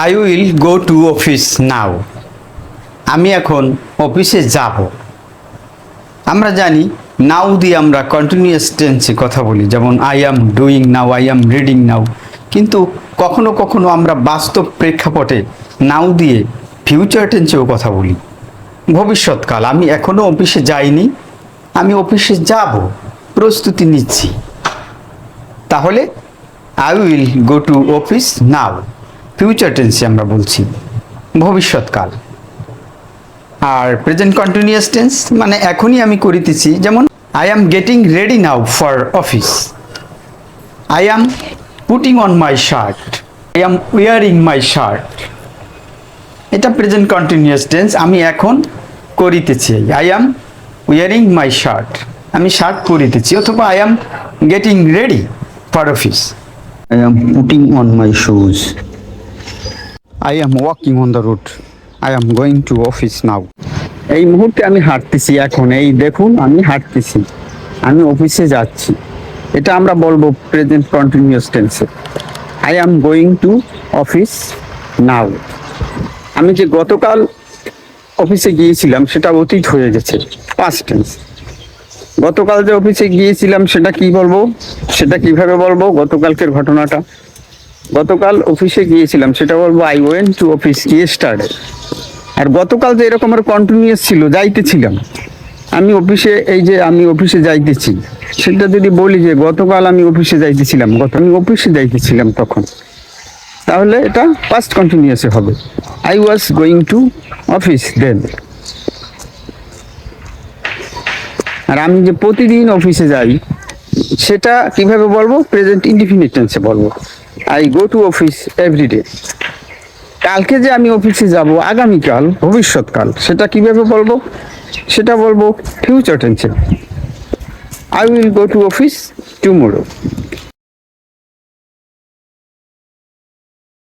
I will go to office now. আমি এখন অফিসে যাব। আমরা জানি নাও দিয়ে আমরা কন্টিনিউয়াস টেন্সে কথা বলি, যেমন I am doing now, I am reading নাও। কিন্তু কখনো কখনো আমরা বাস্তব প্রেক্ষাপটে নাও দিয়ে ফিউচার টেন্সেও কথা বলি। ভবিষ্যৎকাল, আমি এখনও অফিসে যাইনি, আমি অফিসে যাব, প্রস্তুতি নিচ্ছি। তাহলে I will go to office now, future টেন্সে আমরা বলছি, ভবিষ্যৎকাল। আর প্রেজেন্ট কন্টিনিউয়াস টেন্স মানে এখনই আমি করিতেছি, যেমন I am getting ready now for office, I am putting on my shirt, I am wearing my shirt. এটা প্রেজেন্ট কন্টিনিউয়াস টেন্স, আমি এখন করিতেছি। I am wearing my shirt, আমি শার্ট পরিতেছি, অথবা I am getting ready for office, I am putting on my shoes, I am walking on the road, I am going to office নাও। এই মুহূর্তে আমি হাঁটতেছি, এখন এই দেখুন আমি হাঁটতেছি, আমি অফিসে যাচ্ছি। এটা আমরা বলবো প্রেজেন্ট কন্টিনিউয়াস টেন্সে। I am going to office now. আমি যে গতকাল অফিসে গিয়েছিলাম সেটা অতীত হয়ে গেছে, পাস্ট টেন্স। গতকাল যে অফিসে গিয়েছিলাম সেটা কি বলবো, সেটা কিভাবে বলবো? গতকালকের ঘটনাটা, গতকাল অফিসে গিয়েছিলাম সেটা বলবো I went to office yesterday. আর গতকাল যে এরকম আমার কন্টিনিউয়াস ছিল, যাইতেছিলাম আমি অফিসে, এই যে আমি অফিসে যাইতেছি, সেটা যদি বলি যে গতকাল আমি অফিসে যাইতেছিলাম, আমি অফিসে যাইতেছিলাম তখন, তাহলে এটা পাস্ট কন্টিনিউয়াসে হবে। I was going to office then. আর আমি যে প্রতিদিন অফিসে যাই সেটা কিভাবে বলবো? প্রেজেন্ট ইনডিফিনিট টেন্সে বলবো, I go to office everyday. কালকে যে আমি অফিসে যাব, আগামীকাল, ভবিষ্যৎকাল, সেটা কিভাবে বলবো? সেটা বলবো ফিউচার টেন্সে, I will go to office tomorrow.